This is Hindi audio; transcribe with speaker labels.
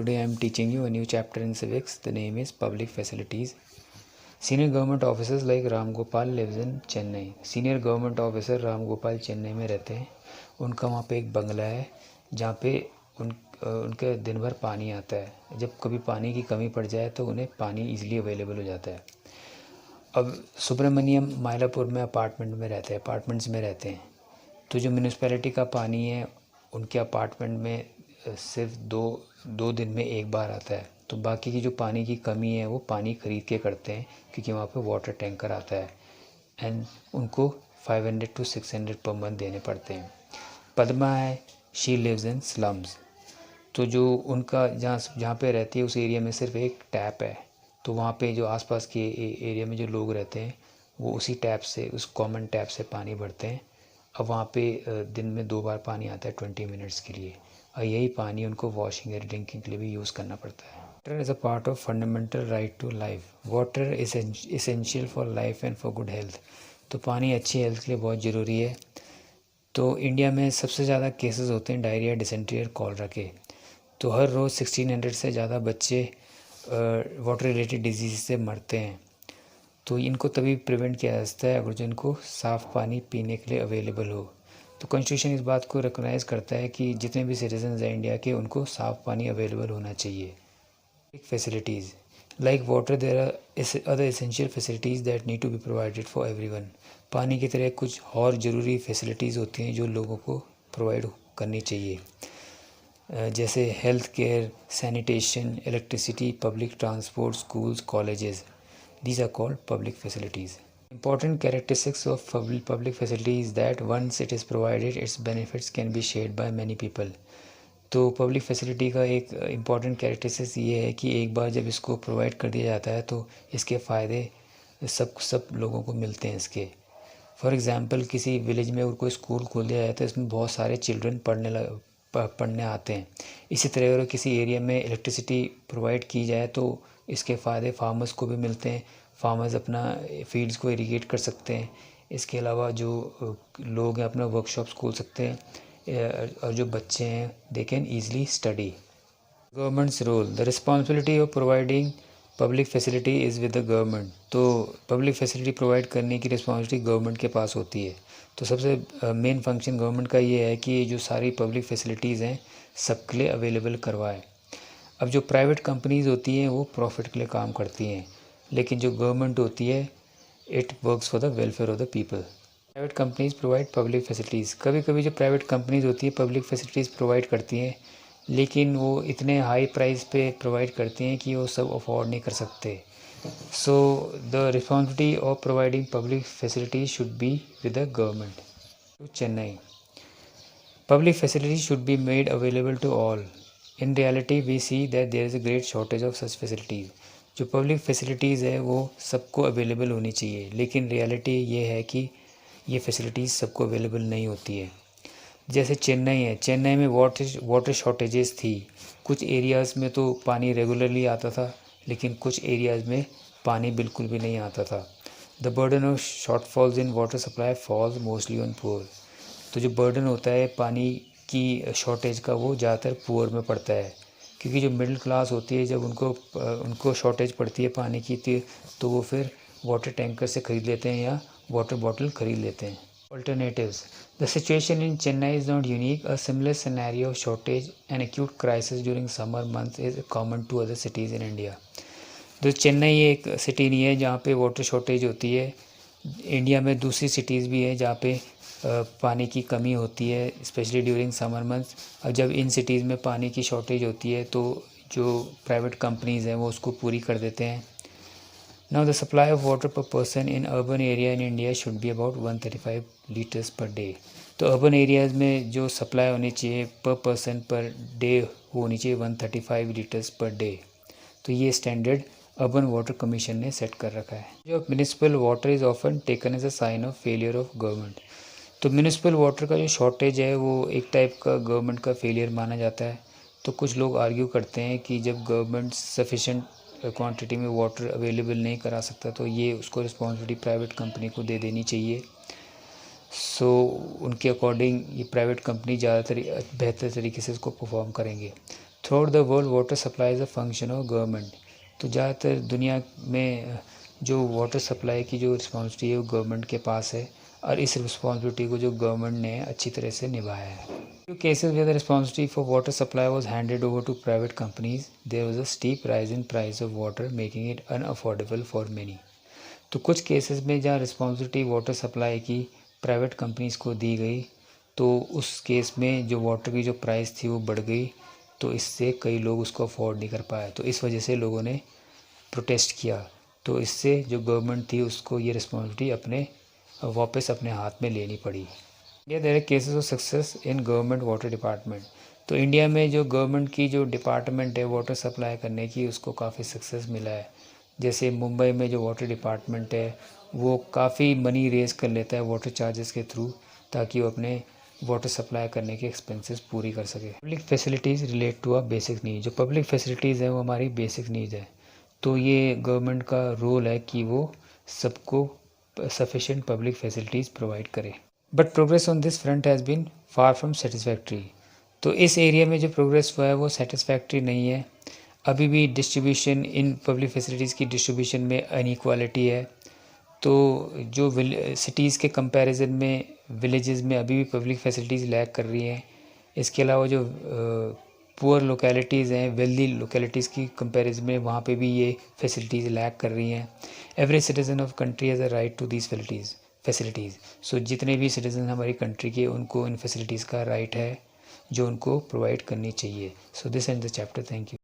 Speaker 1: Today I am teaching you a new chapter in civics. The name is Public Facilities. Senior government officers like Ram Gopal lives in Chennai. Senior government officer Ram Gopal Chennai में रहते हैं. उनका वहाँ पे एक बंगला है जहाँ पे उनके दिन भर पानी आता है. जब कभी पानी की कमी पड़ जाए तो उन्हें पानी इजीली अवेलेबल हो जाता है. अब सुब्रमण्यम मायलापुर में अपार्टमेंट्स में रहते हैं. तो जो म्यूनिसिपैलिटी का पानी है उनके अपार्टमेंट में सिर्फ दो दिन में एक बार आता है. तो बाकी की जो पानी की कमी है वो पानी खरीद के करते हैं क्योंकि वहाँ पे वाटर टैंकर आता है एंड उनको 500 to 600 पर मंथ देने पड़ते हैं. पद्मा है, शी लिव्स इन स्लम्स. तो जो उनका जहाँ पे रहती है उस एरिया में सिर्फ एक टैप है. तो वहाँ पे जो आसपास के एरिया में जो लोग रहते हैं वो उसी टैप से, उस कॉमन टैप से पानी भरते हैं. अब वहाँ पे दिन में 2 बार पानी आता है 20 मिनट्स के लिए, और यही पानी उनको वॉशिंग या ड्रिंकिंग के लिए भी यूज़ करना पड़ता है. Water is a part of fundamental right to life. Water is essential for life and for good health. तो पानी अच्छी हेल्थ के लिए बहुत ज़रूरी है. तो इंडिया में सबसे ज़्यादा केसेस होते हैं डायरिया, डिसेंट्री और कॉलरा के. तो हर रोज़ 1600 से ज़्यादा बच्चे वाटर रिलेटेड डिजीज़ से मरते हैं. तो इनको तभी प्रिवेंट किया जा सकता है अगर जो इनको साफ़ पानी पीने के लिए अवेलेबल हो. तो कॉन्स्टिट्यूशन इस बात को रिकॉग्नाइज़ करता है कि जितने भी सिटीजन्स हैं इंडिया के उनको साफ़ पानी अवेलेबल होना चाहिए. Facilities like water, there are other essential facilities that need to be provided for everyone. पानी की तरह कुछ और ज़रूरी फैसिलिटीज़ होती हैं जो लोगों को प्रोवाइड करनी चाहिए, जैसे health care, sanitation, electricity, public transport, schools, colleges. These are called public facilities. Important characteristics of public facility is that once it is provided, its benefits can be shared by many people. तो पब्लिक फैसिलिटी का एक इम्पॉर्टेंट कैरेक्टरिस्टिक्स ये है कि एक बार जब इसको प्रोवाइड कर दिया जाता है तो इसके फ़ायदे सब लोगों को मिलते हैं इसके. फॉर एग्ज़ाम्पल किसी विलेज में कोई स्कूल खोल दिया जाए तो इसमें बहुत सारे चिल्ड्रन पढ़ने आते हैं. इसी तरह अगर किसी एरिया में इलेक्ट्रिसिटी प्रोवाइड की जाए तो इसके फ़ायदे फार्मर्स को भी मिलते हैं. फार्मर्स अपना फील्ड्स को इरिगेट कर सकते हैं. इसके अलावा जो लोग हैं अपना वर्कशॉप्स खोल सकते हैं, और जो बच्चे हैं they can easily study. Government's role. The responsibility of providing public facility is with the government. तो पब्लिक फैसिलिटी प्रोवाइड करने की रिस्पॉन्सिबिलिटी गवर्नमेंट के पास होती है. तो सबसे मेन फंक्शन गवर्नमेंट का ये है कि जो सारी पब्लिक फैसिलिटीज़ हैं सबके लिए अवेलेबल करवाए. अब जो प्राइवेट कंपनीज़ होती हैं वो प्रॉफिट के लिए काम करती हैं, लेकिन जो गवर्नमेंट होती है it works for the welfare of the people. Private companies provide public facilities. कभी कभी जो प्राइवेट कंपनीज़ होती है पब्लिक फैसिलिटीज़ प्रोवाइड करती हैं, लेकिन वो इतने हाई प्राइस पे प्रोवाइड करती हैं कि वो सब अफोर्ड नहीं कर सकते. So the responsibility of providing public facilities should be with the government. Chennai. Public facilities should be made available to all. In reality, we see that there is a great shortage of such facilities. जो पब्लिक फैसिलिटीज़ है वो सबको अवेलेबल होनी चाहिए, लेकिन रियलिटी ये है कि ये फैसिलिटीज़ सबको अवेलेबल नहीं होती है. जैसे चेन्नई है, चेन्नई में वाटर शॉर्टेजेस थी. कुछ एरियाज़ में तो पानी रेगुलरली आता था, लेकिन कुछ एरियाज़ में पानी बिल्कुल भी नहीं आता था. The burden of shortfalls in water supply falls mostly on poor. तो जो बर्डन होता है पानी की शॉर्टेज का वो ज़्यादातर पुअर में पड़ता है, क्योंकि जो मिडिल क्लास होती है जब उनको शॉर्टेज पड़ती है पानी की तो वो फिर वाटर टैंकर से ख़रीद लेते हैं या वाटर बॉटल ख़रीद लेते हैं. Alternatives. The situation in Chennai is not unique. A similar scenario of shortage and acute crisis during summer months is common to other cities in India. तो चेन्नई एक सिटी नहीं है जहाँ पे वाटर शॉर्टेज होती है. इंडिया में दूसरी सिटीज़ भी है जहाँ पे पानी की कमी होती है, स्पेशली ड्यूरिंग समर मंथ्स. और जब इन सिटीज़ में पानी की शॉर्टेज होती है तो जो प्राइवेट कंपनीज़ हैं वो उसको पूरी कर देते हैं. Now the supply of water per person in urban area in India should be about 135 liters per day. तो अर्बन एरियाज़ में जो सप्लाई होनी चाहिए पर पर्सन पर डे होनी चाहिए 135 लीटर्स पर डे. तो ये स्टैंडर्ड अर्बन वाटर कमीशन ने सेट कर रखा है. जो municipal water is often taken as a sign of failure of government. तो म्यूनिसिपल वाटर का जो शॉर्टेज है वो एक टाइप का गवर्नमेंट का फेलियर माना जाता है. तो कुछ लोग आर्ग्यू करते हैं कि जब गवर्नमेंट सफिशेंट क्वांटिटी में वाटर अवेलेबल नहीं करा सकता तो ये उसको रिस्पॉन्सिबिलिटी प्राइवेट कंपनी को दे देनी चाहिए. सो उनके अकॉर्डिंग ये प्राइवेट कंपनी ज़्यादातर बेहतर तरीके से इसको परफॉर्म करेंगे. Through the world water supply is a function of government. तो ज़्यादातर दुनिया में जो वाटर सप्लाई की जो रिस्पॉन्सिबिलिटी है वो गवर्नमेंट के पास है, और इस रिस्पॉन्सिबिलिटी को जो गवर्नमेंट ने अच्छी तरह से निभाया है। Few cases where the responsibility for water supply was handed over to private companies, there was a steep rise in price of water, making it unaffordable for many. तो कुछ केसेस में जहाँ रिस्पॉन्सिबिलिटी वाटर सप्लाई की प्राइवेट कंपनीज को दी गई, तो उस केस में जो वाटर की जो प्राइस थी वो बढ़ गई, तो इससे कई लोग उसको अफोर्ड नहीं कर पाए, तो इस वजह से लोगों ने प्रोटेस्ट किया। तो इससे जो गवर्नमेंट थी उसको ये रिस्पॉन्सिबिलिटी वापस अपने हाथ में लेनी पड़ी। India there are cases of success in government water department. तो इंडिया में जो गवर्नमेंट की जो डिपार्टमेंट है वाटर सप्लाई करने की, उसको काफ़ी सक्सेस मिला है। जैसे मुंबई में जो वाटर डिपार्टमेंट है वो काफ़ी मनी रेज कर लेता है वाटर चार्जेस के थ्रू, ताकि वो अपने वाटर सप्लाई करने के एक्सपेंसेस पूरी कर सके। Public facilities relate to a basic need. जो पब्लिक फैसिलिटीज़ है वो हमारी बेसिक नीड है, तो ये गवर्नमेंट का रोल है कि वो सबको सफिशेंट पब्लिक फैसिलिटीज़ प्रोवाइड करे। But progress on this front has been far from satisfactory. तो इस एरिया में जो प्रोग्रेस हुआ है वो सेटिस्फैक्ट्री नहीं है। अभी भी डिस्ट्रीब्यूशन इन पब्लिक फैसिलिटीज़ की डिस्ट्रीब्यूशन में अनइक्वालिटी है। तो जो सिटीज़ के कंपैरिजन में विलेजेस में अभी भी पब्लिक फैसिलिटीज़ लैक कर रही हैं। इसके अलावा जो पुअर लोकेलिटीज़ हैं, वेल्दी लोकेलिटीज़ की कंपैरिजन में वहाँ पे भी ये फैसिलिटीज़ लैक कर रही हैं। Every citizen of country has a right to these facilities. So जितने भी सिटीज़न हमारी कंट्री के, उनको इन फैसिलिटीज़ का राइट है जो उनको प्रोवाइड करनी चाहिए। So this and the chapter. Thank you.